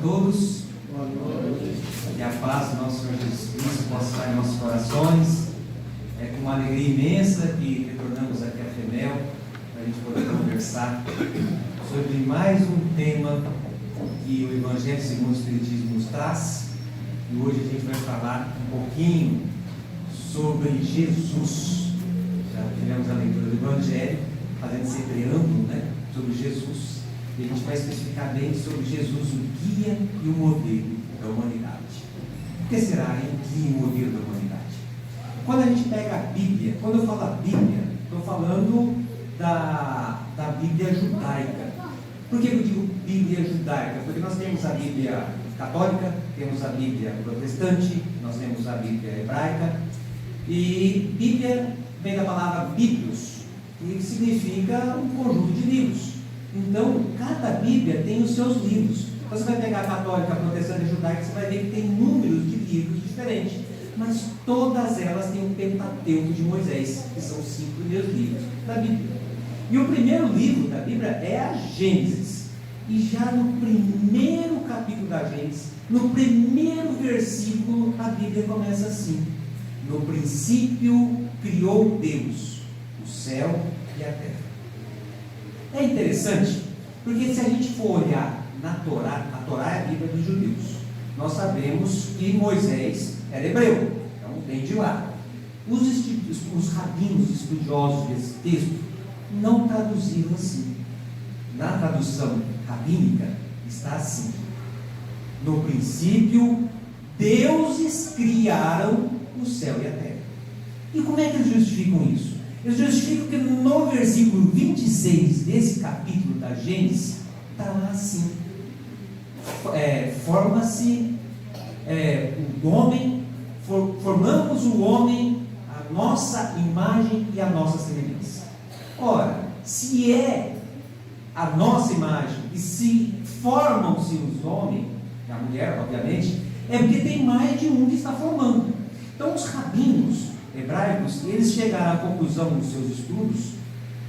todos. Boa noite. Que a paz do nosso Senhor Jesus Cristo possa estar em nossos corações. É com uma alegria imensa que retornamos aqui à FEMEL para a gente poder conversar sobre mais um tema que o Evangelho segundo o Espiritismo nos traz. E hoje a gente vai falar um pouquinho sobre Jesus. Já tivemos a leitura do Evangelho, fazendo esse preâmbulo, sobre Jesus. E a gente vai especificar bem sobre Jesus, o guia e o modelo da humanidade. O que será o guia e o modelo da humanidade? Quando a gente pega a Bíblia, quando eu falo a Bíblia, estou falando da Bíblia judaica. Por que eu digo Bíblia judaica? Porque nós temos a Bíblia católica, temos a Bíblia protestante, nós temos a Bíblia hebraica. E Bíblia vem da palavra Bíblios, que significa um conjunto de livros. Então, cada Bíblia tem os seus livros. Então, você vai pegar a católica, a protestante e a judaica, você vai ver que tem números de livros diferentes. Mas todas elas têm o Pentateuco de Moisés, que são os 5 primeiros livros da Bíblia. E o primeiro livro da Bíblia é a Gênesis. E já no primeiro capítulo da Gênesis, no primeiro versículo, a Bíblia começa assim: no princípio criou Deus o céu e a terra. É interessante, porque se a gente for olhar na Torá, a Torá é a Bíblia dos judeus. Nós sabemos que Moisés era hebreu, então vem de lá. Os rabinos estudiosos desse texto não traduziram assim. Na tradução rabínica está assim: no princípio, deuses criaram o céu e a terra. E como é que eles justificam isso? Eles justificam que no versículo 26 desse capítulo da Gênesis, está lá assim: forma-se o homem, formamos o homem à nossa imagem e à nossa semelhança. Ora, se é a nossa imagem e se formam-se os homens, a mulher, obviamente, é porque tem mais de um que está formando. Então, os rabinos hebraicos, eles chegaram à conclusão nos seus estudos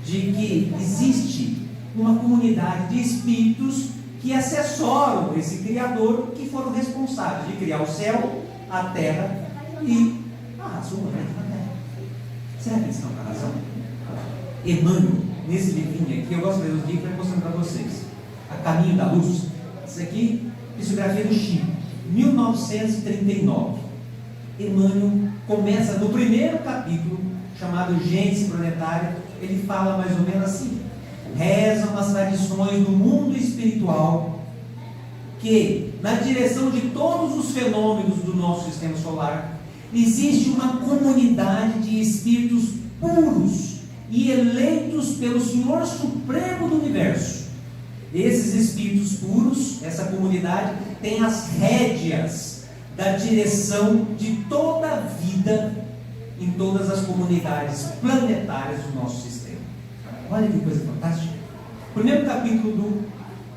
de que existe uma comunidade de espíritos que assessoram esse Criador, que foram responsáveis de criar o céu, a terra e a raça humana na terra. Será que eles estão com a razão? Emmanuel, nesse livrinho aqui, eu gosto de ler os livros para mostrando para vocês. A Caminho da Luz. Isso aqui, psicografia do Chico, 1939. Emmanuel começa no primeiro capítulo, chamado Gênesis Planetária. Ele fala mais ou menos assim: rezam as tradições do mundo espiritual que, na direção de todos os fenômenos do nosso sistema solar, existe uma comunidade de espíritos puros e eleitos pelo Senhor Supremo do Universo. Esses espíritos puros, essa comunidade, tem as rédeas da direção de toda a vida em todas as comunidades planetárias do nosso sistema. Olha que coisa fantástica. O primeiro capítulo do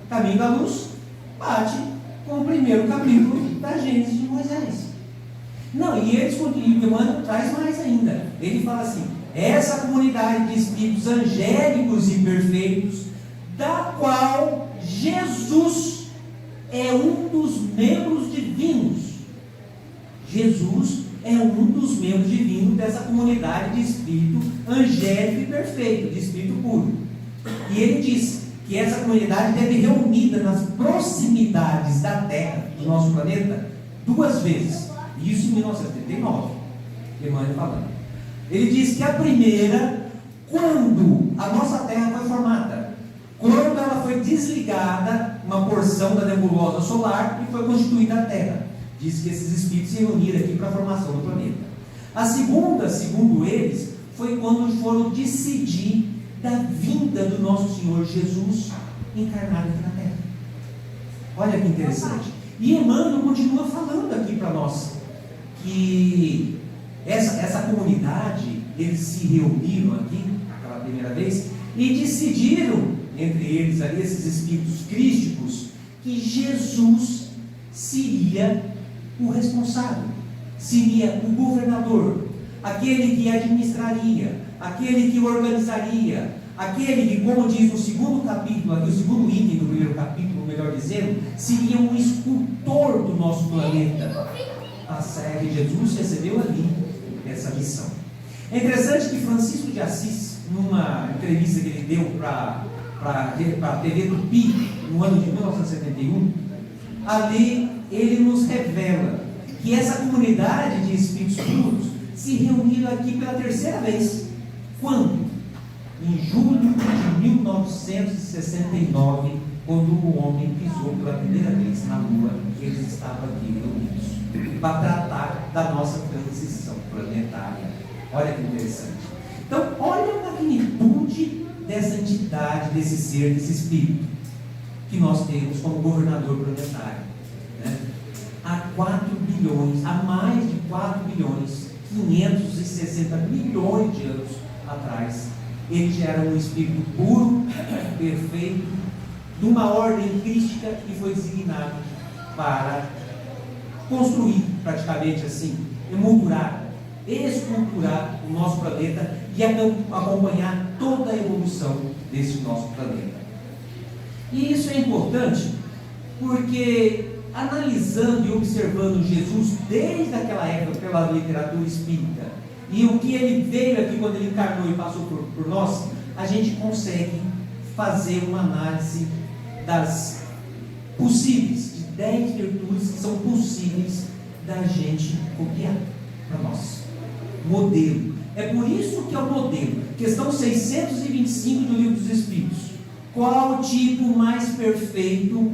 Caminho da Luz bate com o primeiro capítulo da Gênesis de Moisés. Não, e eles continuam, o Emmanuel traz mais ainda. Ele fala assim: essa comunidade de espíritos angélicos e perfeitos, da qual Jesus é um dos membros divinos. Jesus é um dos membros divinos dessa comunidade de espírito angélico e perfeito, de espírito puro. E ele diz que essa comunidade deve reunida nas proximidades da Terra, do nosso planeta, 2 vezes. Isso em 1979, Emmanuel falando. Ele diz que a primeira, quando a nossa Terra foi formada, quando ela foi desligada, uma porção da nebulosa solar, e foi constituída a Terra. Diz que esses espíritos se reuniram aqui para a formação do planeta. A segunda, segundo eles, foi quando foram decidir da vinda do nosso Senhor Jesus encarnado aqui na Terra. Olha que interessante. E Emmanuel continua falando aqui para nós que essa comunidade, eles se reuniram aqui, aquela primeira vez, e decidiram, entre eles ali, esses espíritos crísticos, que Jesus seria o responsável, seria o governador, aquele que administraria, aquele que organizaria, aquele que, como diz no segundo capítulo, aqui o segundo item do primeiro capítulo, melhor dizendo, seria um escultor do nosso planeta. A série Jesus recebeu ali essa missão. É interessante que Francisco de Assis, numa entrevista que ele deu para a TV Tupi, no ano de 1971, ali ele nos revela que essa comunidade de espíritos puros se reuniu aqui pela terceira vez. Quando? Em julho de 1969, quando o homem pisou pela primeira vez na Lua, eles estavam aqui reunidos para tratar da nossa transição planetária. Olha que interessante. Então, olha a magnitude dessa entidade, desse ser, desse espírito que nós temos como governador planetário, né? Há 4 bilhões, há mais de 4 bilhões, 560 milhões de anos atrás, ele já era um espírito puro, perfeito, de uma ordem crística, e foi designado para construir, praticamente assim, emoldurar, esculturar o nosso planeta e acompanhar toda a evolução desse nosso planeta. E isso é importante porque, analisando e observando Jesus desde aquela época pela literatura espírita e o que ele veio aqui quando ele encarnou e passou por nós, a gente consegue fazer uma análise das possíveis, de 10 virtudes que são possíveis da gente copiar para nós. Modelo. É por isso que é o modelo. Questão 625 do Livro dos Espíritos. Qual o tipo mais perfeito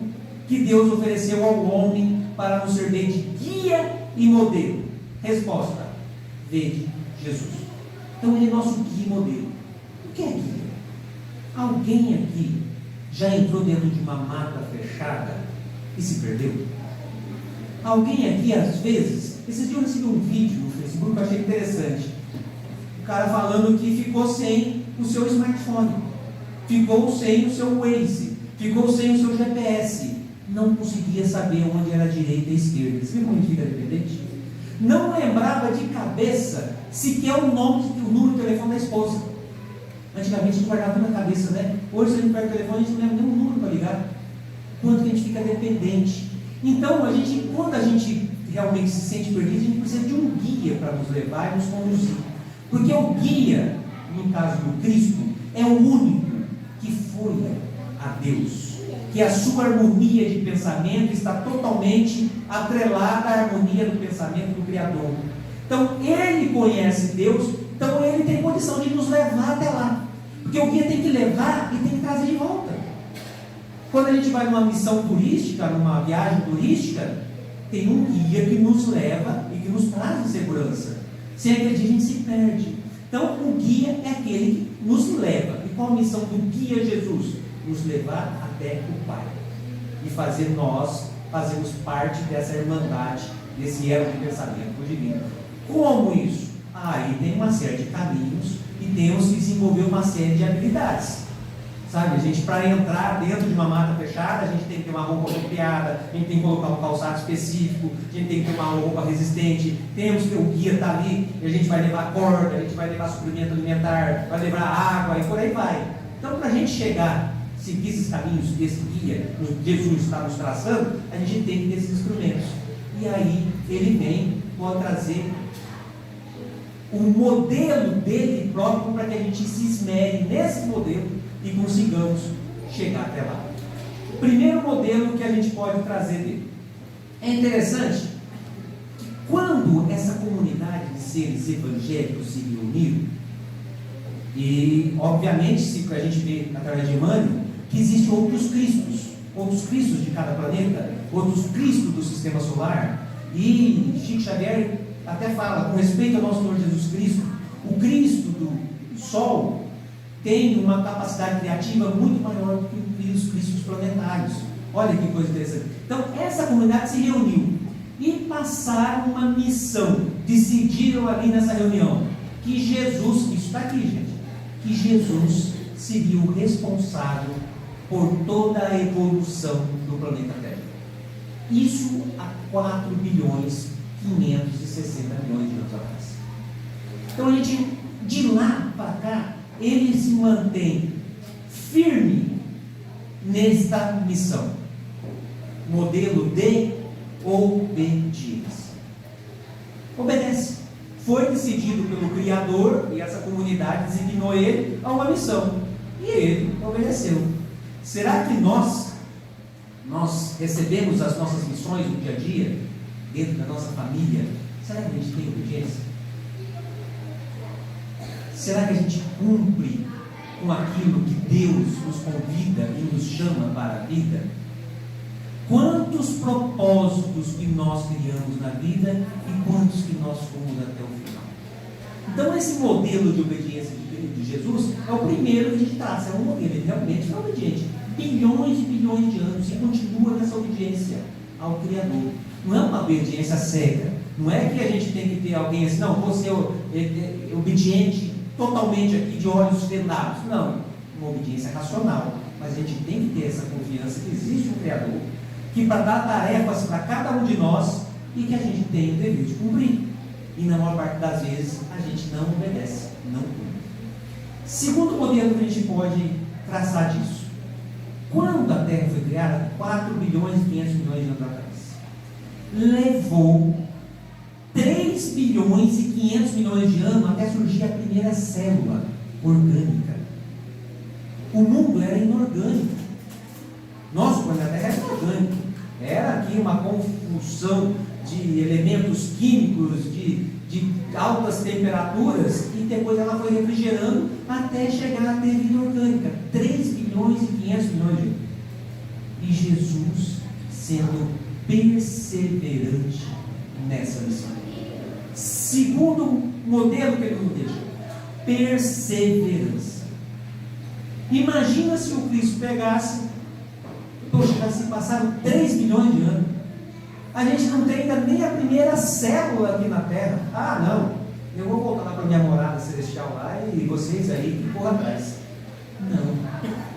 que Deus ofereceu ao homem para nos servir de guia e modelo? Resposta: vede Jesus. Então ele é nosso guia e modelo. O que é guia? Alguém aqui já entrou dentro de uma mata fechada e se perdeu? Alguém aqui, às vezes, esses dias eu recebi um vídeo no Facebook que eu achei interessante. O cara falando que ficou sem o seu smartphone, ficou sem o seu Waze, ficou sem o seu GPS, não conseguia saber onde era a direita e a esquerda. Você viu como ele fica dependente? Não lembrava de cabeça sequer o número de telefone da esposa. Antigamente a gente guardava na cabeça, né? Hoje, se a gente pega o telefone, a gente não lembra nenhum número para ligar. Quanto que a gente fica dependente. Então, quando a gente realmente se sente perdido, a gente precisa de um guia para nos levar e nos conduzir. Porque o guia, no caso do Cristo, é o único que foi a Deus. Que a sua harmonia de pensamento está totalmente atrelada à harmonia do pensamento do Criador. Então, ele conhece Deus, então ele tem condição de nos levar até lá. Porque o guia tem que levar e tem que trazer de volta. Quando a gente vai numa missão turística, numa viagem turística, tem um guia que nos leva e que nos traz em segurança. Sem aquele dia a gente se perde. Então, o guia é aquele que nos leva. E qual a missão do guia Jesus? Nos levar até o Pai. E fazer nós fazermos parte dessa irmandade, desse elo de pensamento divino. Como isso? Aí tem uma série de caminhos e temos que desenvolver uma série de habilidades. Sabe, a gente, para entrar dentro de uma mata fechada, a gente tem que ter uma roupa apropriada, a gente tem que colocar um calçado específico, a gente tem que ter uma roupa resistente, temos que o guia está ali, e a gente vai levar corda, a gente vai levar suprimento alimentar, vai levar água e por aí vai. Então, para a gente chegar, seguir esses caminhos que esse guia, Jesus está nos traçando, a gente tem que ter esses instrumentos. E aí, ele vem para trazer o modelo dele próprio para que a gente se esmere nesse modelo e consigamos chegar até lá. O primeiro modelo que a gente pode trazer dele. É interessante que quando essa comunidade de seres evangélicos se reuniram, e obviamente se a gente vê através de Emmanuel, que existem outros cristos de cada planeta, outros cristos do sistema solar, e Chico Xavier até fala, com respeito ao nosso Senhor Jesus Cristo, o Cristo do Sol tem uma capacidade criativa muito maior do que os cristos planetários. Olha que coisa interessante. Então, essa comunidade se reuniu e passaram uma missão. Decidiram ali nessa reunião que Jesus, isso está aqui, gente, que Jesus seria o responsável por toda a evolução do planeta Terra. Isso há 4 bilhões 560 milhões de anos atrás. Então, a gente, de lá para cá, ele se mantém firme nesta missão. Modelo de obediência. Obedece. Foi decidido pelo Criador, e essa comunidade designou ele a uma missão, e ele obedeceu. Será que nós recebemos as nossas missões no dia a dia, dentro da nossa família? Será que a gente tem obediência? Será que a gente cumpre com aquilo que Deus nos convida e nos chama para a vida? Quantos propósitos que nós criamos na vida e quantos que nós fomos até o final? Então esse modelo de obediência de Jesus é o primeiro que a gente traça, é um modelo, ele realmente foi obediente, bilhões e bilhões de anos, e continua nessa obediência ao Criador. Não é uma obediência cega, não é que a gente tem que ter alguém assim, não, vou ser obediente totalmente aqui de olhos vendados. Não, uma obediência racional, mas a gente tem que ter essa confiança que existe um Criador, que para dar tarefas para cada um de nós e que a gente tem o dever de cumprir. E na maior parte das vezes a gente não obedece, não cumpre. Segundo modelo que a gente pode traçar disso: quando a Terra foi criada, 4 bilhões e 500 milhões de anos atrás, levou 3 bilhões e 500 milhões de anos até surgir a primeira célula orgânica. O mundo era inorgânico. Nosso planeta Terra era inorgânico. Era aqui uma confusão de elementos químicos, de altas temperaturas, e depois ela foi refrigerando até chegar a ter vida orgânica. 3 bilhões e 500 milhões de anos. E Jesus sendo perseverante nessa missão. Segundo modelo que ele nos deixa: perseverança. Imagina se o Cristo pegasse, poxa, já se passaram 3 bilhões de anos, a gente não tem ainda nem a primeira célula aqui na Terra. Ah, não, eu vou voltar lá para minha morada celestial lá e vocês aí que corram atrás.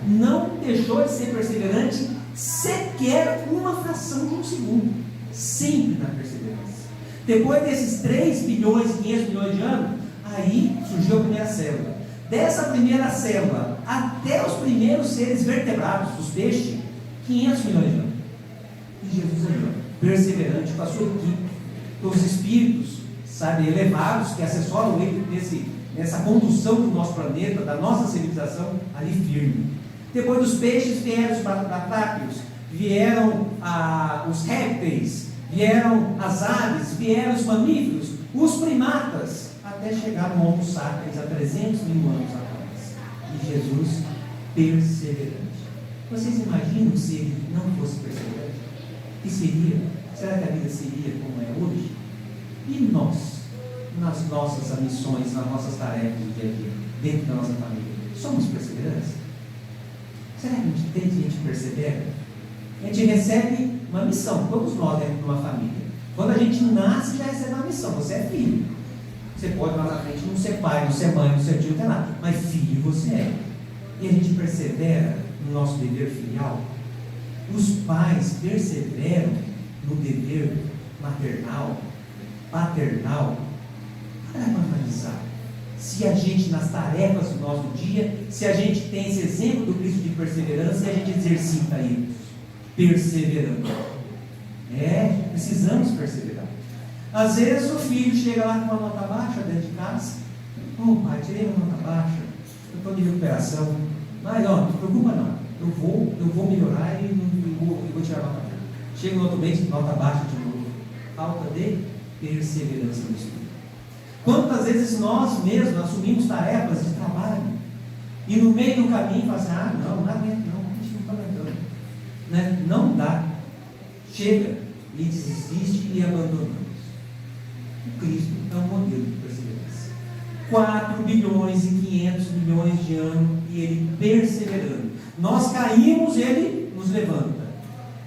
Não deixou de ser perseverante sequer uma fração de um segundo, sempre na perseverança. Depois desses 3 bilhões e 500 milhões de anos, aí surgiu a primeira célula. Dessa primeira célula até os primeiros seres vertebrados, os peixes, 500 milhões de anos. E Jesus ali, perseverante com a sua equipe, com os espíritos, elevados, que assessoram ele nessa condução do nosso planeta, da nossa civilização, ali firme. Depois dos peixes vieram os batáquios, vieram os répteis, vieram as aves, vieram os mamíferos, os primatas, até chegar no Homo sapiens há 300 mil anos atrás. E Jesus perseverante. Vocês imaginam se ele não fosse perseverante? O que seria? Será que a vida seria como é hoje? E nós, nas nossas missões, nas nossas tarefas do dia a dia, dentro da nossa família, somos perseverantes? Será que a gente persevera? A gente recebe uma missão, todos nós dentro de uma família. Quando a gente nasce, já recebe uma missão. Você é filho. Você pode lá na frente não ser pai, não ser mãe, não ser tio, não ter nada, mas filho você é. E a gente persevera no nosso dever filial. Os pais perseveram no dever maternal, paternal. Para analisar se a gente, nas tarefas do nosso dia, se a gente tem esse exemplo do Cristo de perseverança e a gente exercita isso, perseverando. Precisamos perseverar. Às vezes o filho chega lá com uma nota baixa dentro de casa. Pai, tirei uma nota baixa, eu estou de recuperação, mas não se preocupa não, eu vou melhorar e vou tirar a nota baixa. Chega no outro mês, nota baixa de novo. Falta de perseverança no estudo. Quantas vezes nós mesmos assumimos tarefas de trabalho e no meio do caminho fazemos assim, não aguento não, a gente não está aguentando, não dá, chega e desiste e abandonamos. O Cristo é um modelo de perseverança. 4 bilhões e 500 milhões de anos e ele perseverando. Nós caímos, ele nos levanta.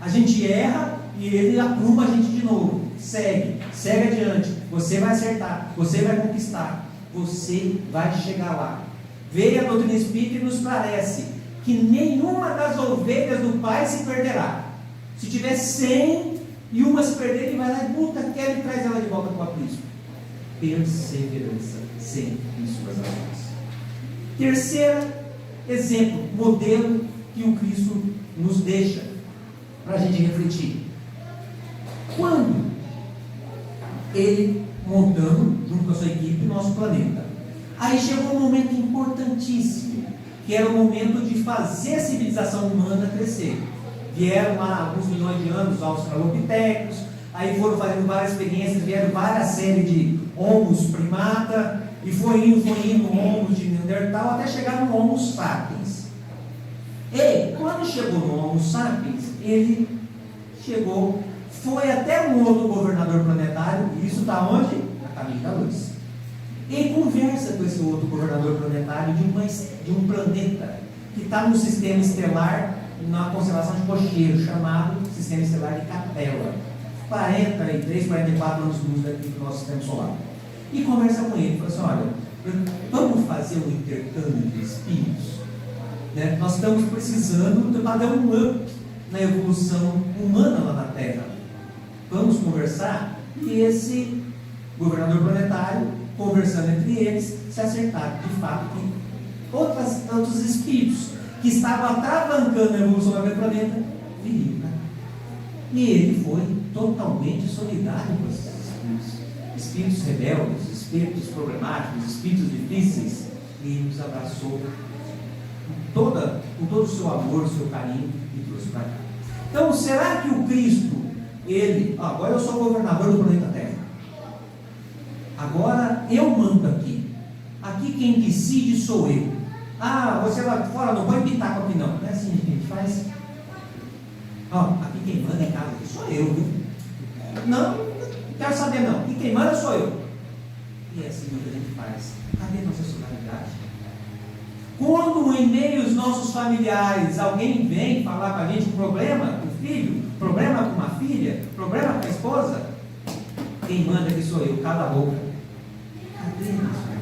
A gente erra e ele apruma a gente de novo. Segue adiante. Você vai acertar, você vai conquistar, você vai chegar lá. Veio a doutrina espírita e nos parece que nenhuma das ovelhas do Pai se perderá. Se tiver 100 e uma se perder, ele vai lá e multa aquela e traz ela de volta para o aprisco. Perseverança sempre em suas ações. Terceiro exemplo, modelo que o Cristo nos deixa para a gente refletir. Quando ele montando, junto com a sua equipe, o nosso planeta. Aí chegou um momento importantíssimo, que era o momento de fazer a civilização humana crescer. Vieram lá alguns milhões de anos os australopitecos, aí foram fazendo várias experiências, vieram várias séries de homos primata, e foi indo homos de Neandertal, até chegar no Homo sapiens. E quando chegou no Homo sapiens, ele chegou, foi até um outro governador planetário, e isso está onde? Na Caminho da Luz. E conversa com esse outro governador planetário de um planeta que está no sistema estelar, na constelação de Cocheiro, chamado Sistema Estelar de Capela. 43, 44 anos-luz daqui do nosso sistema solar. E conversa com ele, fala assim: olha, vamos fazer um intercâmbio de espíritos? Né? Nós estamos precisando para dar um up na evolução humana lá na Terra. Vamos conversar? E esse governador planetário, conversando entre eles, se acertaram de fato que outros espíritos que estavam atravancando a evolução daquele planeta viriam, né? E ele foi totalmente solidário com esses espíritos rebeldes, espíritos problemáticos, espíritos difíceis, e nos abraçou com todo o seu amor, o seu carinho, e trouxe para cá. Então, será que o Cristo, agora eu sou o governador do planeta Terra, agora eu mando aqui quem decide sou eu. Você lá fora não pode pitaco aqui não é assim que a gente faz. Aqui quem manda em casa sou eu, viu? Não quero saber não, e quem manda sou eu. E é assim que a gente faz. Cadê nossa solidariedade? Quando em meio aos nossos familiares alguém vem falar com a gente um problema com o filho, problema com uma filha, problema com a esposa, quem manda aqui sou eu, cala a boca. Cadê nossa solidariedade?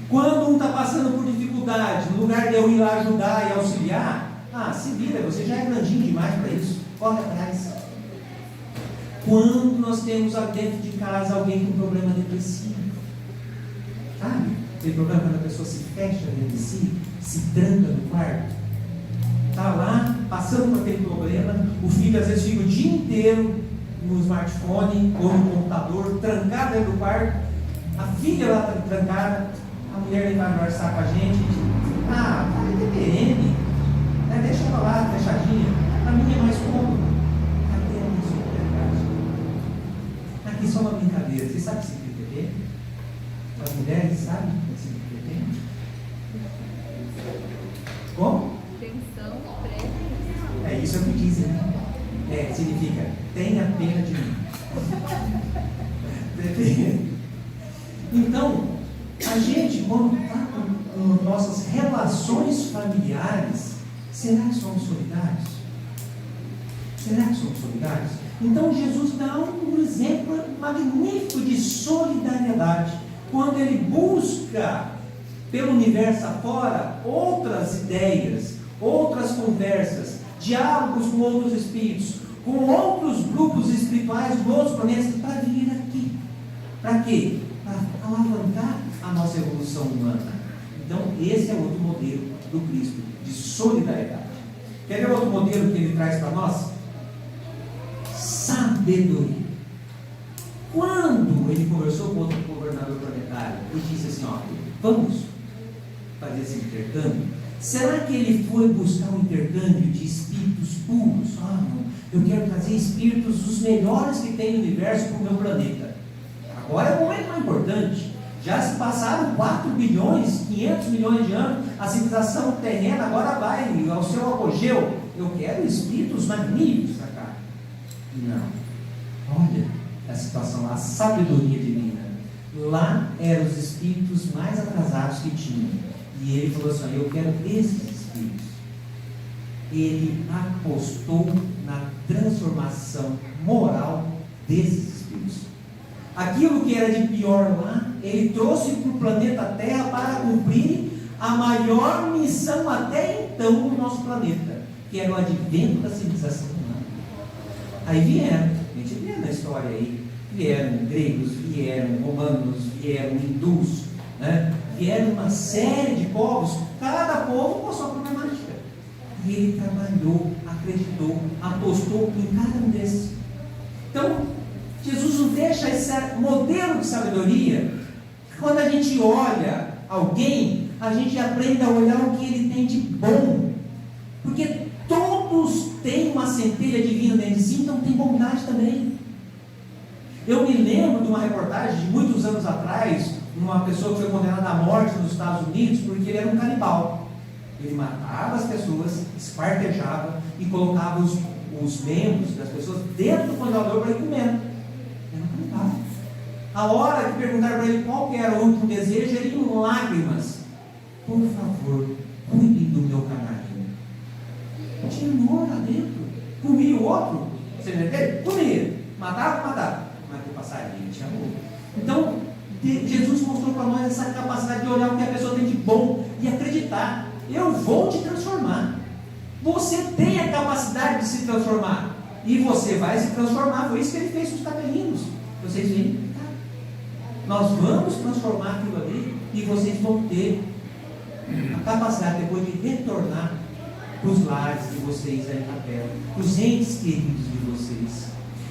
Quando um está passando por dificuldade, no lugar de eu ir lá ajudar e auxiliar, se vira, você já é grandinho demais para isso, corre atrás. Quando nós temos dentro de casa alguém com problema depressivo, sabe? Tem problema quando a pessoa se fecha dentro de si, se tranca no quarto, está lá, passando por aquele problema, o filho às vezes fica o dia inteiro no smartphone ou no computador, trancado dentro do quarto, a filha lá trancada, a mulher vem conversar com a gente, tá TPM, deixa ela lá, fechadinha, para mim é mais cômodo. Cadê a minha solidariedade? Aqui só uma brincadeira, você sabe o que significa TPM? As mulheres sabem o que significa TPM? Como? Tensão pré. É isso que dizem, né? Significa tenha pena de mim. TPM. Então, a gente, quando está com nossas relações familiares, será que somos solidários? Será que somos solidários? Então Jesus dá um exemplo magnífico de solidariedade, quando ele busca pelo universo afora outras ideias, outras conversas, diálogos com outros espíritos, com outros grupos espirituais de outros planetas, para vir aqui. Para quê? Para alavancar a nossa evolução humana. Então esse é outro modelo do Cristo, de solidariedade. Quer ver outro modelo que ele traz para nós? Sabedoria. Quando ele conversou com outro governador planetário e disse assim: vamos fazer esse intercâmbio, será que ele foi buscar um intercâmbio de espíritos puros? Não, eu quero trazer espíritos os melhores que tem no universo para o meu planeta. Agora é o momento mais importante. Já se passaram 4 bilhões, 500 milhões de anos, a civilização terrena agora vai ao seu apogeu. Eu quero espíritos magníficos para cá. Não. Olha a situação, a sabedoria divina. Lá eram os espíritos mais atrasados que tinham. E ele falou assim: eu quero esses espíritos. Ele apostou na transformação moral desses espíritos. Aquilo que era de pior lá, ele trouxe para o planeta Terra para cumprir a maior missão até então do nosso planeta, que era o advento da civilização humana. Aí vieram, a gente vê na história aí, vieram gregos, vieram romanos, vieram hindus, né? vieram uma série de povos, cada povo com a sua problemática. E ele trabalhou, acreditou, apostou em cada um desses. Então, Jesus nos deixa esse modelo de sabedoria. Quando a gente olha alguém, a gente aprende a olhar o que ele tem de bom. Porque todos têm uma centelha divina dentro de si, então tem bondade também. Eu me lembro de uma reportagem de muitos anos atrás, uma pessoa que foi condenada à morte nos Estados Unidos porque ele era um canibal. Ele matava as pessoas, esquartejava e colocava os membros das pessoas dentro do congelador para ir comendo. Era um canibal. A hora que perguntaram para ele qual que era o último desejo, ele em lágrimas: por favor, cuide do meu canarinho. Tinha amor lá dentro. Comia o outro, você entendeu? Comia. Matava. Mas o passarinho tinha amor. Então, Jesus mostrou para nós essa capacidade de olhar o que a pessoa tem de bom e acreditar. Eu vou te transformar. Você tem a capacidade de se transformar. E você vai se transformar. Foi isso que ele fez com os capelinhos. Vocês veem? Nós vamos transformar aquilo ali. E vocês vão ter a capacidade depois de retornar para os lares de vocês aí na terra. Os entes queridos de vocês.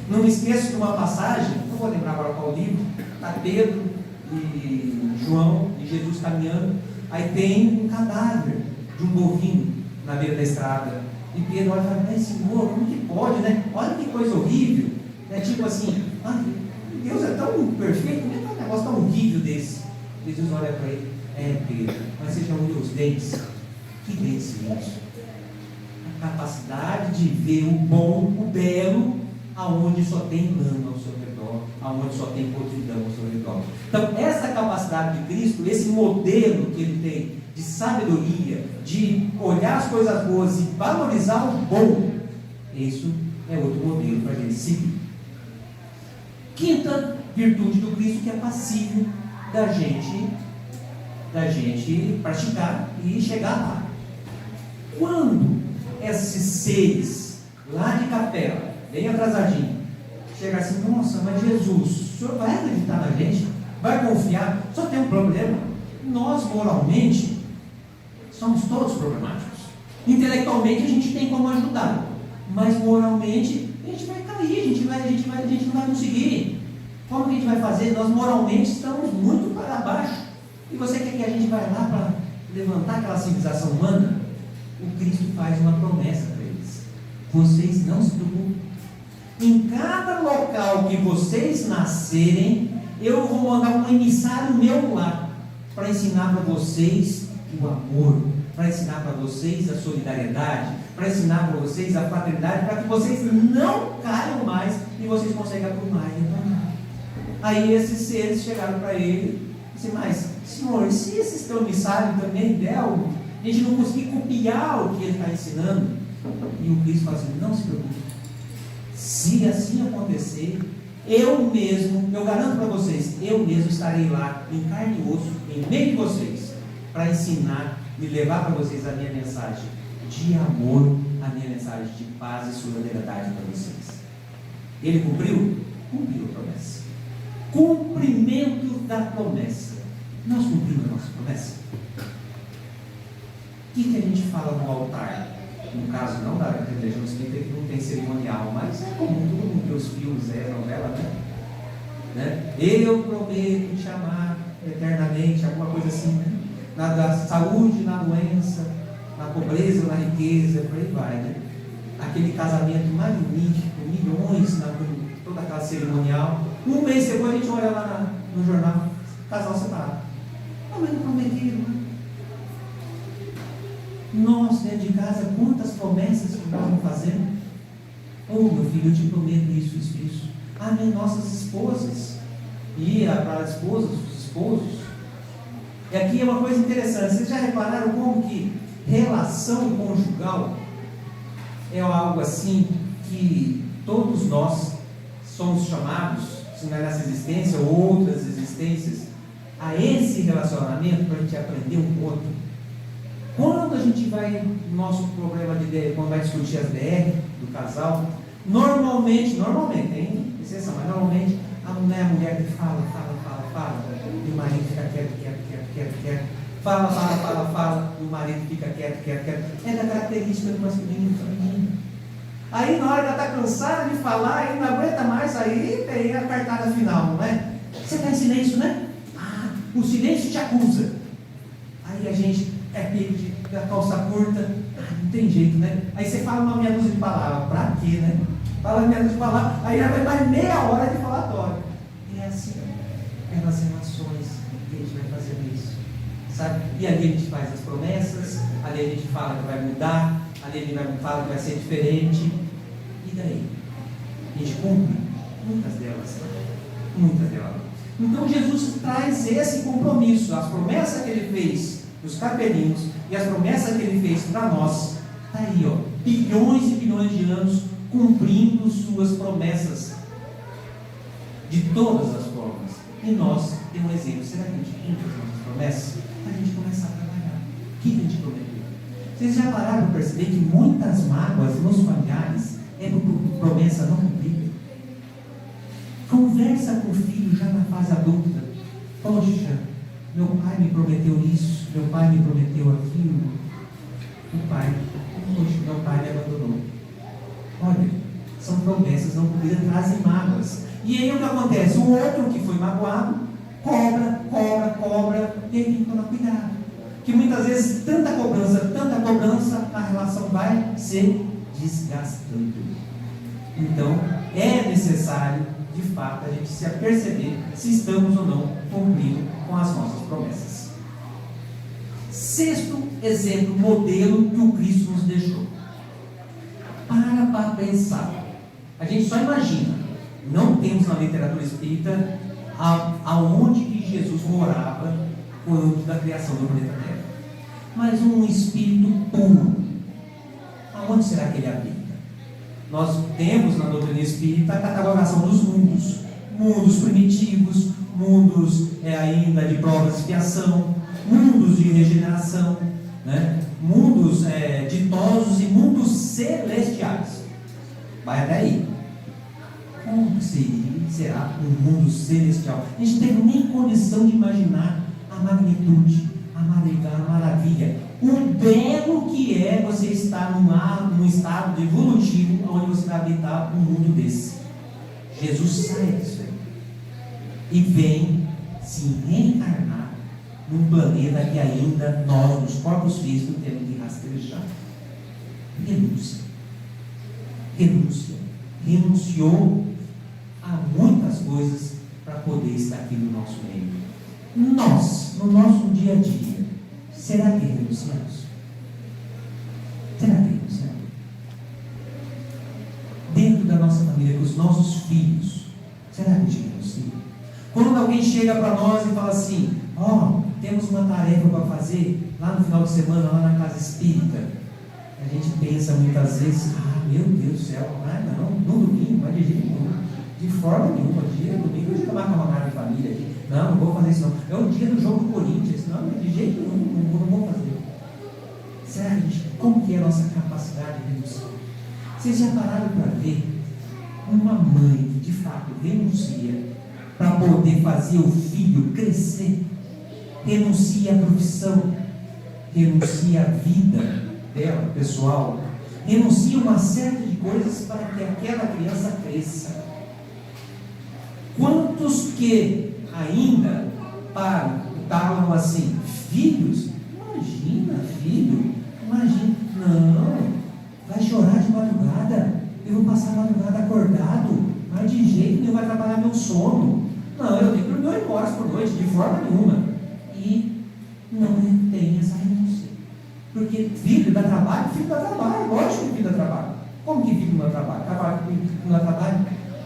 Não me esqueço de uma passagem. Não vou lembrar agora qual livro. Está Pedro e João e Jesus caminhando. Aí tem um cadáver de um bovino na beira da estrada. E Pedro olha e fala: Senhor, como que pode, né? Olha que coisa horrível. É tipo assim: Deus é tão perfeito, como é que é um negócio tão horrível desse? Jesus olha para ele: Pedro, mas você já olhou os dentes? Que dentes lindos! A capacidade de ver o bom, o belo, aonde só tem lama ao seu redor, aonde só tem podridão ao seu redor. Então, essa capacidade de Cristo, esse modelo que ele tem de sabedoria, de olhar as coisas boas e valorizar o bom, isso é outro modelo para a gente seguir. Quinta virtude do Cristo, que é passível da gente praticar e chegar lá. Quando esses seres lá de Capela, bem atrasadinho, chega assim: nossa, mas Jesus, o senhor vai acreditar na gente? Vai confiar? Só tem um problema: nós moralmente somos todos problemáticos. Intelectualmente a gente tem como ajudar, mas moralmente a gente vai cair, a gente não vai conseguir. Como que a gente vai fazer? Nós moralmente estamos muito para baixo. E você quer que a gente vá lá para levantar aquela civilização humana? O Cristo faz uma promessa para eles: vocês não se preocupem. Em cada local que vocês nascerem, eu vou mandar um emissário meu lá para ensinar para vocês o amor, para ensinar para vocês a solidariedade, para ensinar para vocês a fraternidade, para que vocês não caiam mais e vocês consigam aprumar e retornar. Aí esses seres chegaram para ele e disseram: mas, Senhor, se esse teu emissário também der, a gente não conseguir copiar o que ele está ensinando? E o Cristo fala assim: não se preocupe. Se assim acontecer, eu garanto para vocês, eu mesmo estarei lá, em carne e osso, em meio de vocês, para ensinar e levar para vocês a minha mensagem de amor, a minha mensagem de paz e solidariedade para vocês. Ele cumpriu? Cumpriu a promessa. Cumprimento da promessa. Nós cumprimos a nossa promessa? O que a gente fala no altar? No caso não da religião espírita, que não tem cerimonial, mas é comum, todo mundo que os filmes novela, né? Eu prometo te amar eternamente, alguma coisa assim, né? Na saúde, na doença, na pobreza, na riqueza, por aí vai, né? Aquele casamento magnífico, milhões, toda aquela cerimonial. Um mês depois a gente olha lá no jornal: casal separado. Não, mas não prometeram, né? Nós, dentro de casa, quantas promessas que nós vamos fazendo? Meu filho, eu te prometo isso. Nossas esposas. E para as esposas, os esposos. E aqui é uma coisa interessante. Vocês já repararam como que relação conjugal é algo assim que todos nós somos chamados, se não é nessa existência ou outras existências, a esse relacionamento para a gente aprender um com o outro? Quando a gente vai no nosso problema quando vai discutir as DR do casal, normalmente, tem exceção, mas normalmente a mulher que fala, fala, e o marido fica quieto. Fala, e o marido fica quieto. É da característica do masculino e feminino. Aí na hora que ela está cansada de falar, e não aguenta mais, aí tem a cartada final, não é? Você está em silêncio, né? O silêncio te acusa. Aí a gente é pego da calça curta, não tem jeito, né? Aí você fala uma meia dúzia de palavras, pra quê, né? Fala meia dúzia de palavras, aí já vai mais meia hora de falatório. E é assim, pelas relações que a gente vai fazendo isso, sabe? E ali a gente faz as promessas, ali a gente fala que vai mudar, ali a gente fala que vai ser diferente. E daí? A gente cumpre muitas delas. Então Jesus traz esse compromisso, as promessas que ele fez os capelinhos e as promessas que ele fez para nós, está aí, ó, bilhões e bilhões de anos cumprindo suas promessas de todas as formas. E nós temos um exemplo. Será que a gente cumpre as nossas promessas? A gente começar a trabalhar. O que a gente prometeu? Vocês já pararam para perceber que muitas mágoas nos familiares é por promessa não cumprida? Conversa com o filho já na fase adulta. Poxa, meu pai me prometeu isso, meu pai me prometeu aquilo. Poxa, meu pai me abandonou. Olha, são promessas não cumpridas, trazem mágoas. E aí o que acontece? O outro que foi magoado, cobra, e aí tem que tomar cuidado. Que muitas vezes tanta cobrança, a relação vai se desgastando. Então, é necessário, de fato, a gente se aperceber se estamos ou não cumprindo com as nossas promessas. Sexto exemplo, modelo que o Cristo nos deixou. Para pensar. A gente só imagina. Não temos na literatura espírita aonde que Jesus morava quando da criação do planeta Terra. Mas um espírito puro. Aonde será que ele habita? Nós temos na doutrina espírita a catalogação dos mundos. Mundos primitivos, mundos ainda de provas de expiação, mundos de regeneração, né? Mundos ditosos e mundos celestiais. Vai até aí. Como será um mundo celestial? A gente não tem nem condição de imaginar a magnitude, a maravilha, o belo que é você estar num estado evolutivo onde você vai habitar um mundo desse. Jesus sai disso aí e vem se reencarnar num planeta que ainda nós, nos corpos físicos, temos que rastejar. Renunciou a muitas coisas para poder estar aqui no nosso meio. Nós, no nosso dia a dia, será que renunciamos? Dentro da nossa família, com os nossos filhos, será que a gente renuncia? Quando alguém chega para nós e fala assim: temos uma tarefa para fazer lá no final de semana, lá na casa espírita, a gente pensa muitas vezes: meu Deus do céu, não, no domingo, mas de jeito nenhum, de forma nenhuma, domingo a gente vai macarronada de família aqui, não vou fazer isso não, é o dia do jogo do Corinthians, não, de jeito nenhum, não vou fazer. Será, gente, como que é a nossa capacidade de renunciar? Vocês já pararam para ver uma mãe que de fato renuncia para poder fazer o filho crescer? Renuncia à profissão, renuncia à vida dela, pessoal, renuncia uma série de coisas para que aquela criança cresça. Quantos que ainda falam assim: filhos, imagina, não, vai chorar de madrugada, eu vou passar a madrugada acordado, mas de jeito nenhum vai trabalhar meu sono, não, eu tenho que dormir 8 horas por noite, de forma nenhuma. E não tem essa renúncia, porque filho dá trabalho, lógico que filho dá trabalho. Como que filho não dá trabalho? Não dá trabalho,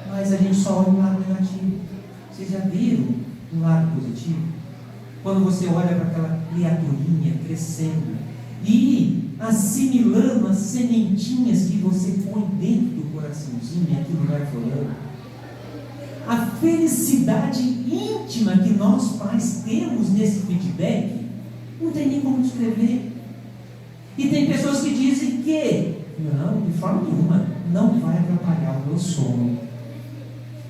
mas a gente só olha o lado negativo. Vocês já viram um lado positivo? Quando você olha para aquela criaturinha crescendo e assimilando as sementinhas que você põe dentro do coraçãozinho, e aquilo vai florando. A felicidade íntima que nós pais temos nesse feedback, não tem nem como descrever. E tem pessoas que dizem que não, de forma nenhuma, não vai atrapalhar o meu sono.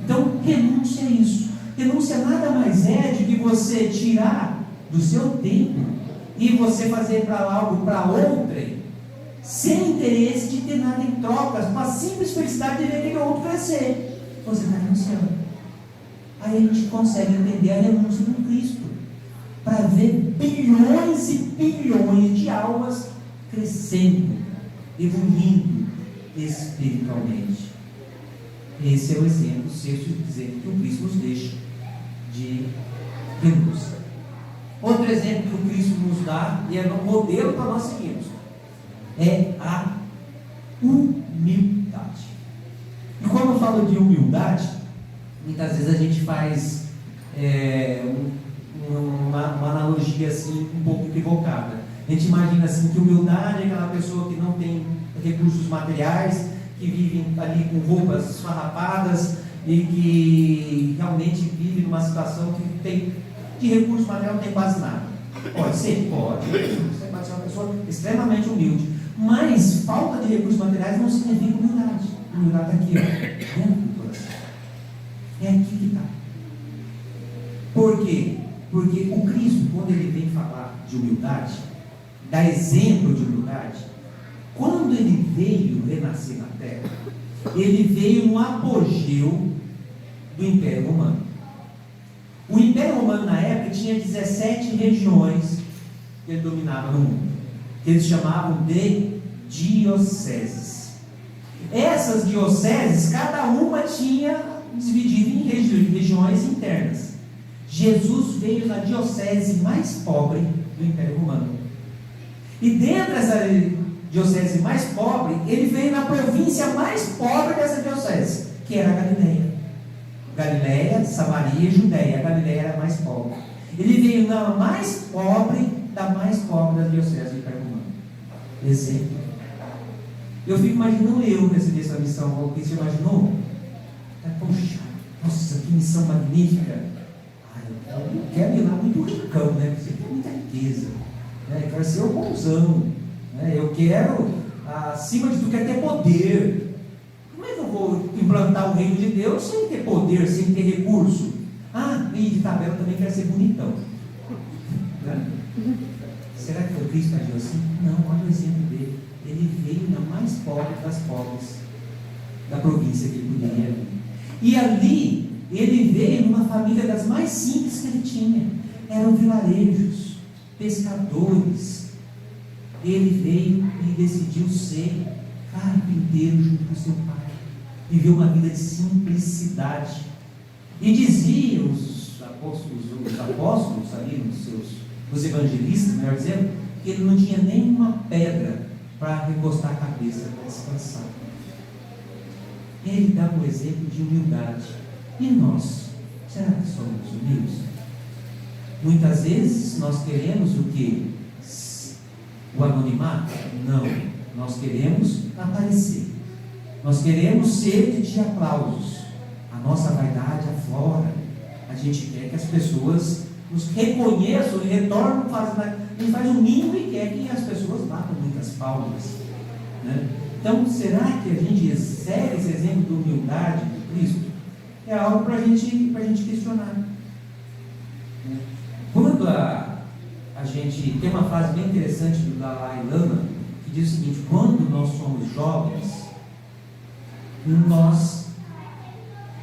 Então, renúncia a isso. Renúncia nada mais é de que você tirar do seu tempo e você fazer para algo para outrem, sem interesse de ter nada em trocas, com a simples felicidade de ver aquele outro crescer. Você está renunciando. Aí a gente consegue entender a renúncia do Cristo, para ver bilhões e bilhões de almas crescendo, evoluindo espiritualmente. Esse é o exemplo, o sexto exemplo que o Cristo nos deixa de renúncia. Outro exemplo que o Cristo nos dá, e é um modelo para nós seguirmos, é a humildade. E quando eu falo de humildade, muitas vezes a gente faz uma analogia assim um pouco equivocada. A gente imagina assim que humildade é aquela pessoa que não tem recursos materiais, que vivem ali com roupas esfarrapadas e que realmente vive numa situação que tem de recurso material, não tem quase nada. Pode ser? Pode. Você pode ser uma pessoa extremamente humilde. Mas falta de recursos materiais não significa humildade. Humildade está aqui, ó, dentro do coração. É aqui que está. Por quê? Porque o Cristo, quando ele vem falar de humildade, dá exemplo de humildade, quando ele veio renascer na terra, ele veio no apogeu do Império Romano. O Império Romano na época tinha 17 regiões que ele dominava no mundo, que eles chamavam de dioceses. Essas dioceses, cada uma tinha dividido em regiões internas. Jesus veio na diocese mais pobre do Império Romano. E dentro dessa diocese mais pobre, ele veio na província mais pobre dessa diocese, que era a Galileia. Galileia, Samaria e Judéia. A Galileia era a mais pobre. Ele veio na mais pobre da mais pobre da diocese do Império Romano. Exemplo. Eu fico imaginando eu receber essa missão. O que você imaginou? Poxa, nossa, que missão magnífica. Eu quero ir lá muito ricão, né? Porque você tem muita riqueza, né? Eu quero ser o bonzão, né? Eu quero, acima de tudo, quero ter poder. Como é que eu vou implantar o reino de Deus sem ter poder, sem ter recurso? E de tabela também quero ser bonitão, né? Será que o Cristo agiu assim? Não, olha o exemplo dele. Ele veio na mais pobre das pobres da província que ele poderia vir. E ali ele veio numa família das mais simples que ele tinha. Eram vilarejos, pescadores. Ele veio e decidiu ser carpinteiro junto com seu pai. Viveu uma vida de simplicidade. E diziam os apóstolos ali, os evangelistas, melhor dizendo, que ele não tinha nenhuma pedra para recostar a cabeça para descansar. Ele dá um exemplo de humildade. E nós? Será que somos humildes? Muitas vezes nós queremos o quê? O anonimato? Não. Nós queremos aparecer. Nós queremos sede de aplausos. A nossa vaidade aflora. A gente quer que as pessoas nos reconheçam e retornem, a gente faz o mínimo e quer que as pessoas batam muitas palmas, né? Então, será que a gente segue esse exemplo de humildade de Cristo? É algo para a gente questionar. Quando a gente tem uma frase bem interessante do Dalai Lama, que diz o seguinte: quando nós somos jovens, nós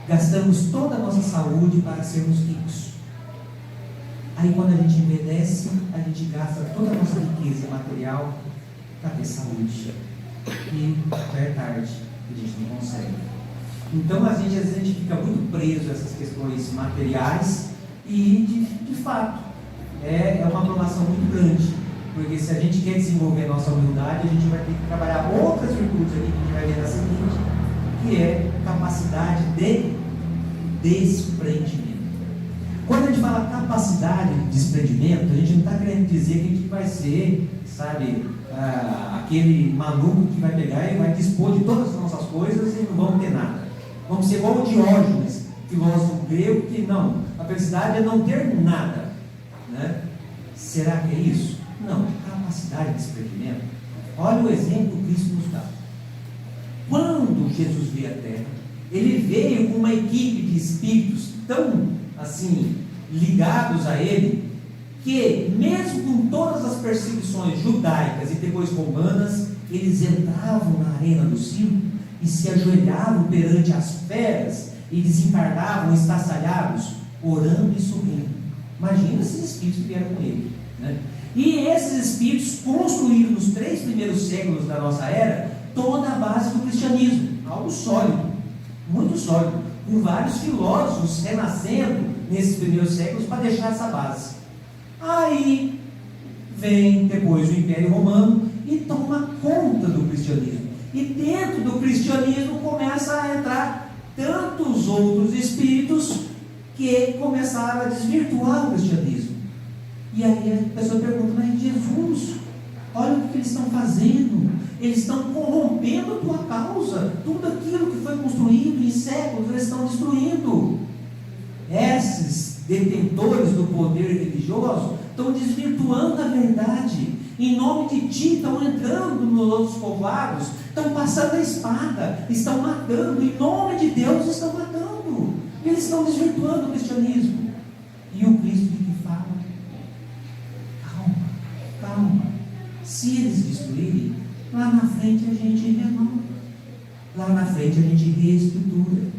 gastamos toda a nossa saúde para sermos ricos. Aí quando a gente envelhece, a gente gasta toda a nossa riqueza material para ter saúde. E já é tarde, a gente não consegue. Então às vezes a gente fica muito preso a essas questões materiais e de fato é uma aprovação muito grande, porque se a gente quer desenvolver a nossa humildade, a gente vai ter que trabalhar outras virtudes ali que a gente vai ver na seguinte, que é capacidade de desprendimento. Quando a gente fala capacidade de desprendimento, a gente não está querendo dizer que a gente vai ser, sabe, aquele maluco que vai pegar e vai dispor de todas as nossas coisas e não vamos ter nada. Vamos ser igual o Diógenes, filósofo grego, que não, a felicidade é não ter nada, né? Será que é isso? Não, capacidade de desprendimento. Olha o exemplo que Cristo nos dá. Quando Jesus veio à Terra, ele veio com uma equipe de espíritos tão assim, ligados a ele, que mesmo com todas as perseguições judaicas e depois romanas, eles entravam na arena do circo e se ajoelhavam perante as feras e desencarnavam estraçalhados, orando e sorrindo. Imagina esses espíritos que vieram com ele, né? E esses espíritos construíram nos 3 primeiros séculos da nossa era toda a base do cristianismo, algo sólido, muito sólido, com vários filósofos renascendo nesses primeiros séculos para deixar essa base. Aí vem depois o Império Romano e toma conta do cristianismo. E dentro do cristianismo começa a entrar tantos outros espíritos que começaram a desvirtuar o cristianismo. E aí a pessoa pergunta: mas Jesus, olha o que eles estão fazendo, eles estão corrompendo a tua causa, tudo aquilo que foi construído em séculos, eles estão destruindo. Esses detentores do poder religioso estão desvirtuando a verdade, em nome de ti estão entrando nos outros povoados, estão passando a espada, estão matando, em nome de Deus estão matando, eles estão desvirtuando o cristianismo. E o Cristo que fala: calma, calma, se eles destruírem, lá na frente a gente renova, lá na frente a gente reestrutura.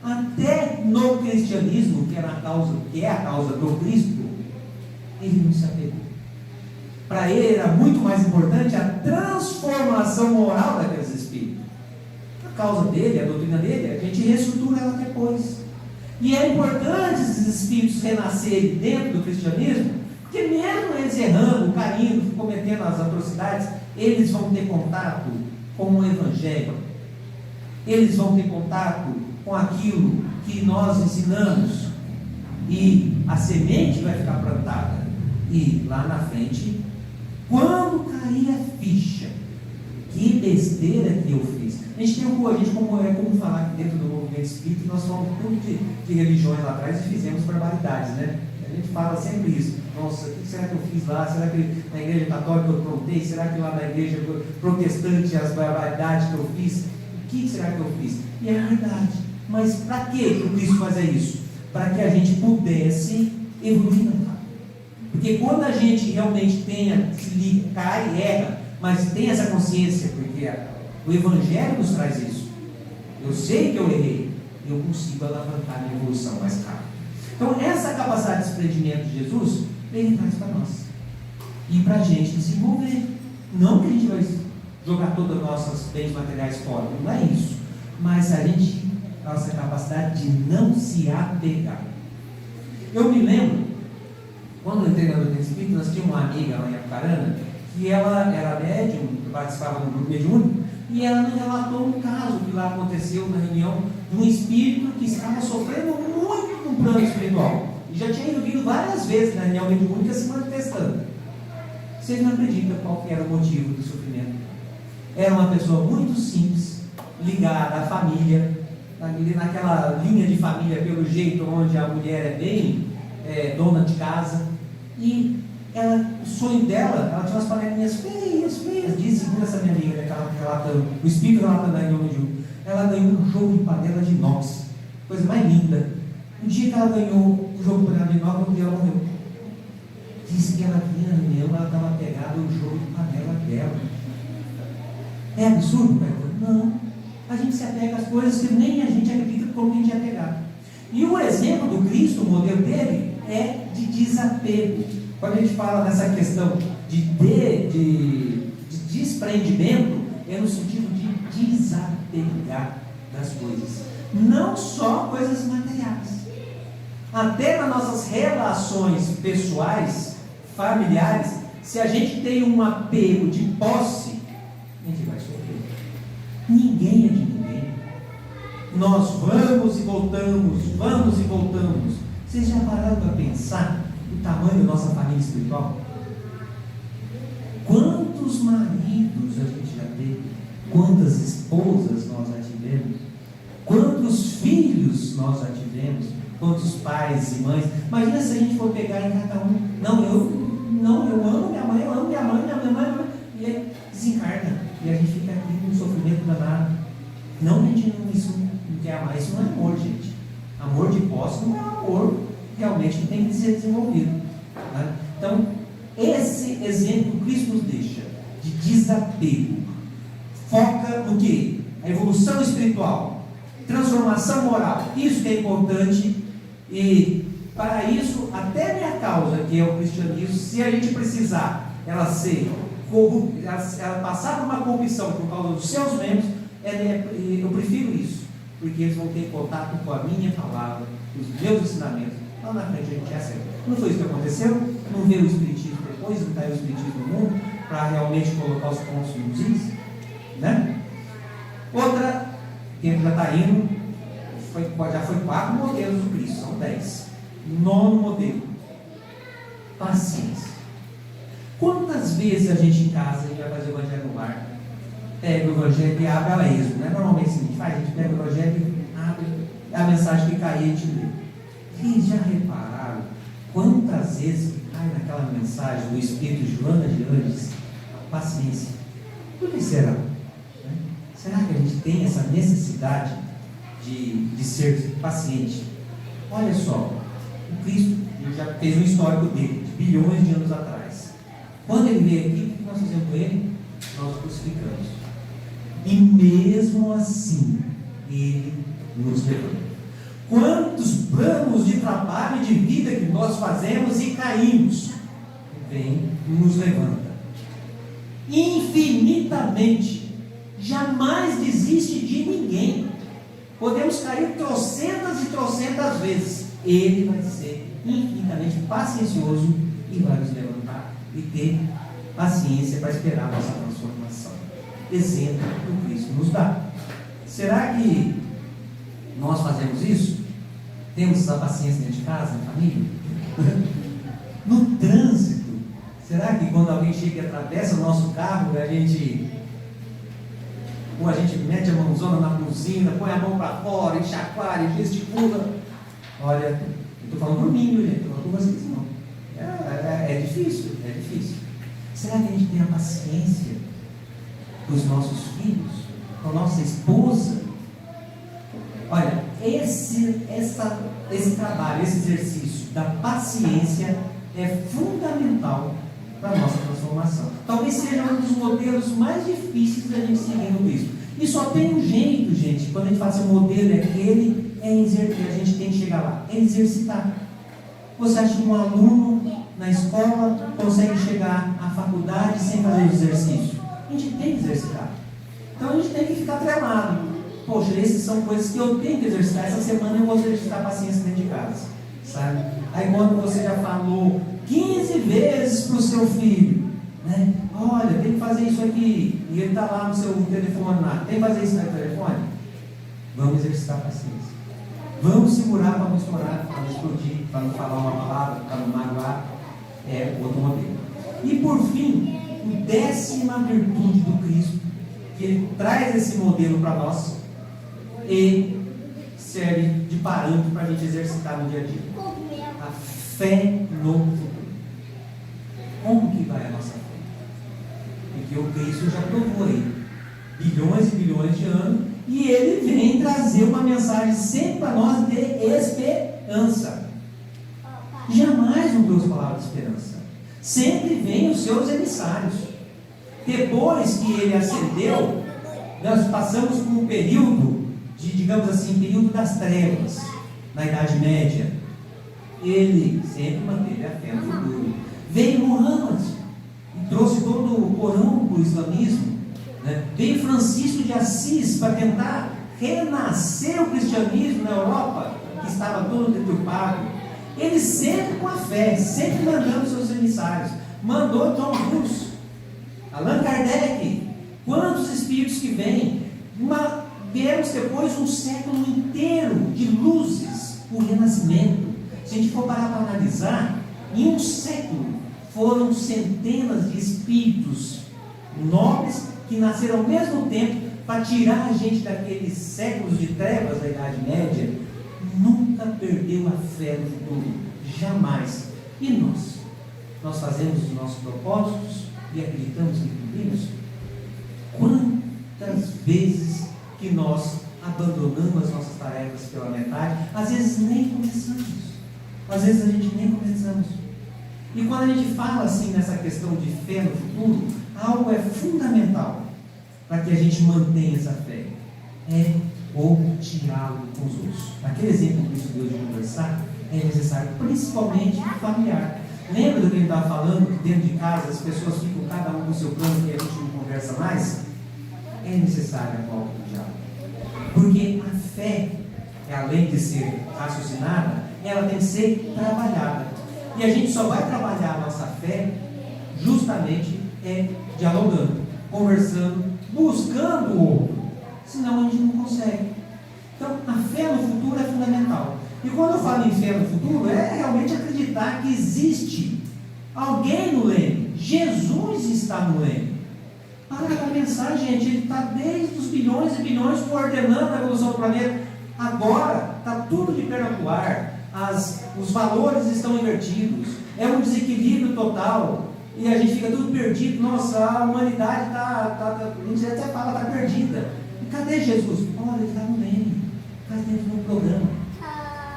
Até no cristianismo, que é a causa do Cristo, ele não se apegou. Para ele era muito mais importante a transformação moral daqueles espíritos. A causa dele, a doutrina dele, a gente reestrutura ela depois. E é importante esses espíritos renascerem dentro do cristianismo, porque mesmo eles errando, caindo, cometendo as atrocidades, eles vão ter contato com o Evangelho, eles vão ter contato com aquilo que nós ensinamos, e a semente vai ficar plantada. E lá na frente, quando cair a ficha, que besteira que eu fiz. A gente como falar que dentro do movimento espírita nós somos tudo de religiões lá atrás e fizemos barbaridades, né? A gente fala sempre isso. Nossa, o que será que eu fiz lá? Será que na igreja católica eu aprontei? Será que lá na igreja protestante as barbaridades que eu fiz? O que será que eu fiz? E é verdade. Mas para que o Cristo fazia isso? Para que a gente pudesse evoluir na vida. Porque quando a gente realmente cai e erra, mas tem essa consciência, porque o Evangelho nos traz isso. Eu sei que eu errei, eu consigo alavancar a minha evolução mais rápido. Então essa capacidade de desprendimento de Jesus, ele traz para nós. E para a gente desenvolver. Não que a gente vai jogar todos os nossos bens materiais fora, não é isso. Mas nossa capacidade de não se apegar. Eu me lembro, quando eu entrei na doutrina espírita, nós tínhamos uma amiga lá em Apucarana, que ela era médium, participava do grupo mediúnico, e ela me relatou um caso que lá aconteceu na reunião de um espírito que estava sofrendo muito no plano espiritual. E já tinha vindo várias vezes na reunião mediúnica se manifestando. Vocês não acreditam qual que era o motivo do sofrimento? Era uma pessoa muito simples, ligada à família, naquela linha de família, pelo jeito onde a mulher é bem dona de casa, e o sonho dela, ela tinha umas panelinhas feias, diz segundo essa minha amiga, o espírito relatando aí no dia, ela ganhou um jogo de panela de inox, coisa mais linda. O dia que ela ganhou o jogo de panela de inox, um dia ela morreu. Disse que ela vinha na reunião, ela estava pegada o jogo de panela dela. É absurdo, pai? Não. A gente se apega às coisas que nem a gente acredita como a gente é apegado. E o exemplo do Cristo, o modelo dele, é de desapego. Quando a gente fala nessa questão de desprendimento, é no sentido de desapegar das coisas. Não só coisas materiais. Até nas nossas relações pessoais, familiares, se a gente tem um apego de posse, a gente vai sofrer. Ninguém é de ninguém. Nós vamos e voltamos. Vocês já pararam para pensar o tamanho da nossa família espiritual? Quantos maridos a gente já teve? Quantas esposas nós já tivemos? Quantos filhos nós já tivemos? Quantos pais e mães? Imagina se a gente for pegar em cada um. Eu amo minha mãe, eu amo minha mãe, e aí desencarna. E a gente fica aqui com um sofrimento danado. Não que a gente não quer amar, isso não é amor, gente. Amor de posse não é amor. realmente que tem que ser desenvolvido. Né? Então, esse exemplo que Cristo nos deixa de desapego foca no quê? A evolução espiritual, transformação moral. Isso que é importante, e para isso, até a minha causa, que é o cristianismo, se a gente precisar ela passar por uma corrupção por causa dos seus membros, eu prefiro isso, porque eles vão ter contato com a minha palavra, os meus ensinamentos. Lá na frente a gente acerta. Não foi isso que aconteceu? Não veio o Espiritismo depois, não caiu o Espiritismo no mundo, para realmente colocar os pontos nos is, né? Outra, o tempo já está indo, já foi 4 modelos do Cristo, são 10. 9º modelo, paciência. Quantas vezes a gente em casa, a gente vai fazer o Evangelho no lar, pega o Evangelho e abre a esmo, né? Normalmente assim, a gente pega o Evangelho e abre a mensagem que cai e a gente lê. Vocês já repararam quantas vezes cai naquela mensagem do Espírito de Joana de Andes? Paciência. Por que será? Será que a gente tem essa necessidade de ser paciente? Olha só, o Cristo já fez um histórico dele, de bilhões de anos atrás. Quando ele veio aqui, o que nós fizemos com ele? Nós o crucificamos. E mesmo assim, ele nos levanta. Quantos planos de trabalho e de vida que nós fazemos e caímos, vem e nos levanta. Infinitamente. Jamais desiste de ninguém. Podemos cair trocentas e trocentas vezes. Ele vai ser infinitamente paciencioso e vai nos levantar e ter paciência para esperar a nossa transformação. Exemplo que o Cristo nos dá. Será que nós fazemos isso? Temos essa paciência dentro de casa, na família? No trânsito, será que quando alguém chega e atravessa o nosso carro, a gente mete a mãozona na buzina, põe a mão para fora, e chacoalha, e gesticula? Olha, eu estou falando por mim, gente, não estou falando por vocês não. É difícil, é difícil. Será que a gente tem a paciência dos nossos filhos, com a nossa esposa? Olha, esse trabalho, esse exercício da paciência é fundamental para a nossa transformação. Talvez seja um dos modelos mais difíceis da gente seguir no Cristo. E só tem um jeito, gente, quando a gente fala assim, o modelo é aquele, a gente tem que chegar lá, é exercitar. Você acha que um aluno na escola consegue chegar à faculdade sem fazer exercício? A gente tem que exercitar. Então a gente tem que ficar treinado. Poxa, essas são coisas que eu tenho que exercitar. Essa semana eu vou exercitar a paciência dentro de casa, sabe? Aí quando você já falou 15 vezes para o seu filho, né? Olha, tem que fazer isso aqui, e ele está lá no seu telefone lá, tem que fazer isso no telefone? Vamos exercitar a paciência. Vamos segurar para não estourar, para não explodir, para não falar uma palavra, para não magoar. É outro modelo. E por fim, a 10ª virtude do Cristo, que ele traz esse modelo para nós e serve de parâmetro para a gente exercitar no dia a dia. A fé no futuro. Como que vai a nossa fé? Porque o Cristo já provou aí bilhões e bilhões de anos, e ele vem trazer uma mensagem sempre para nós de esperança. Jamais não trouxe palavra de esperança. Sempre vem os seus emissários. Depois que ele ascendeu, nós passamos por um período de, digamos assim, período das trevas, na Idade Média. Ele sempre manteve a fé no futuro. Veio Muhammad e trouxe todo o Corão para o islamismo, né? Veio Francisco de Assis para tentar renascer o cristianismo na Europa, que estava todo deturpado. Ele sempre com a fé, sempre mandando seus emissários. Mandou John Hus, Allan Kardec. Quantos espíritos que vêm? Vemos depois um século inteiro de luzes, o renascimento. Se a gente for parar para analisar, em um século foram centenas de espíritos nobres que nasceram ao mesmo tempo para tirar a gente daqueles séculos de trevas da Idade Média. Nunca perdeu a fé no futuro, jamais. E nós? Nós fazemos os nossos propósitos e acreditamos que cumprimos? Quantas vezes que nós abandonamos as nossas tarefas pela metade? Às vezes nem começamos. Às vezes a gente nem começamos. E quando a gente fala assim nessa questão de fé no futuro, algo é fundamental para que a gente mantenha essa fé. É o diálogo com os outros. Naquele exemplo que isso deu de conversar, é necessário, principalmente familiar. Lembra do que ele estava falando, que dentro de casa as pessoas ficam cada um com o seu plano e a gente não conversa mais? É necessário a volta do diálogo. Porque a fé, além de ser raciocinada, ela tem que ser trabalhada. E a gente só vai trabalhar a nossa fé justamente dialogando, conversando, buscando o outro. Senão a gente não consegue. Então, a fé no futuro é fundamental. E quando eu falo em fé no futuro, é realmente acreditar que existe alguém no leme. Jesus está no leme. Para pensar, gente, ele está desde os bilhões e bilhões coordenando a evolução do planeta. Agora está tudo de perna pro ar. Os valores estão invertidos. É um desequilíbrio total. E a gente fica tudo perdido. Nossa, a humanidade a gente até fala, está perdida. E cadê Jesus? Olha, ele está no leme. Está dentro do programa.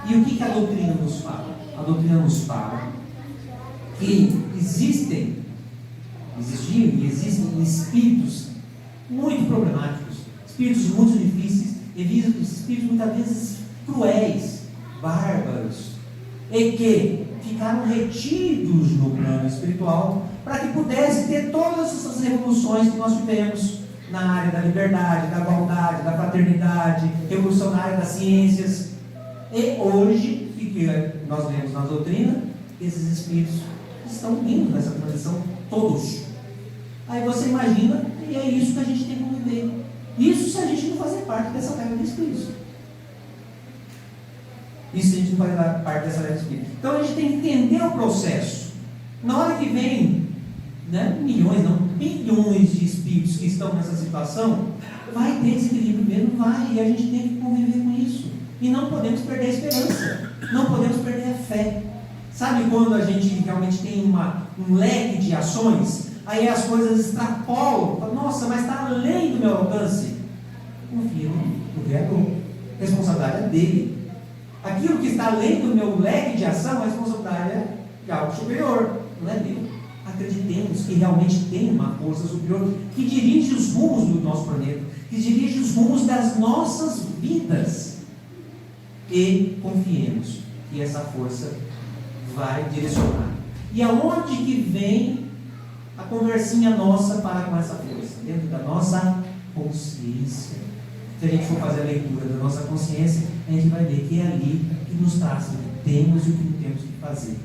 E o que a doutrina nos fala? A doutrina nos fala que existiam e existem espíritos muito problemáticos, espíritos muito difíceis, espíritos muitas vezes cruéis, bárbaros, e que ficaram retidos no plano espiritual para que pudessem ter todas essas revoluções que nós tivemos na área da liberdade, da igualdade, da fraternidade, revolução na área das ciências. E hoje, o que nós vemos na doutrina, esses espíritos estão indo nessa transição todos. Aí você imagina, e é isso que a gente tem que conviver. Isso se a gente não fazer parte dessa leva de espíritos. Isso se a gente não fazer parte dessa leva de espíritos. Então a gente tem que entender o processo. Na hora que vem, milhões, não, bilhões de espíritos que estão nessa situação, vai ter desequilíbrio mesmo, vai, e a gente tem que conviver com isso. E não podemos perder a esperança, não podemos perder a fé. Sabe quando a gente realmente tem um leque de ações, aí as coisas extrapolam, nossa, mas está além do meu alcance? Confia no Criador, a responsabilidade é dele. Aquilo que está além do meu leque de ação, a responsabilidade é de algo superior, não é dele. Acreditemos que realmente tem uma força superior que dirige os rumos do nosso planeta, que dirige os rumos das nossas vidas. E confiemos que essa força vai direcionar. E aonde que vem a conversinha nossa para com essa força? Dentro da nossa consciência. Se a gente for fazer a leitura da nossa consciência, a gente vai ver que é ali que nos traz o que temos e o que não temos que fazer.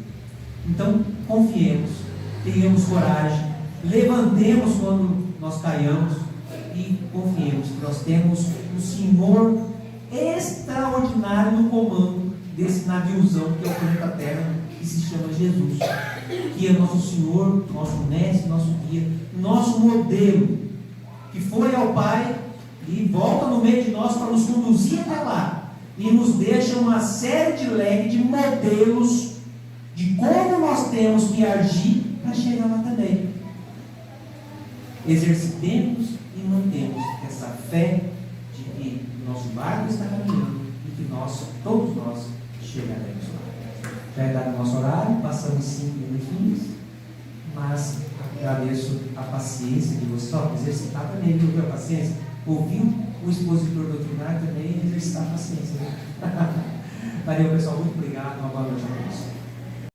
Então, confiemos, tenhamos coragem, levantemos quando nós caiamos e confiemos que nós temos o Senhor extraordinário no comando desse naviozão que é o planeta Terra, que se chama Jesus, que é nosso Senhor, nosso mestre, nosso guia, nosso modelo, que foi ao Pai e volta no meio de nós para nos conduzir até lá e nos deixa uma série de leque de modelos de como nós temos que agir para chegar lá também. Exercitemos e mantemos essa fé de que nosso barco está caminhando e que todos nós chegaremos lá. Já é dado o nosso horário, passamos 5 minutinhos, mas agradeço a paciência de vocês. Só exercitar também, viu a paciência? Ouviu o expositor doutrinário também exercitar a paciência. Valeu, pessoal, muito obrigado, uma boa noite a todos.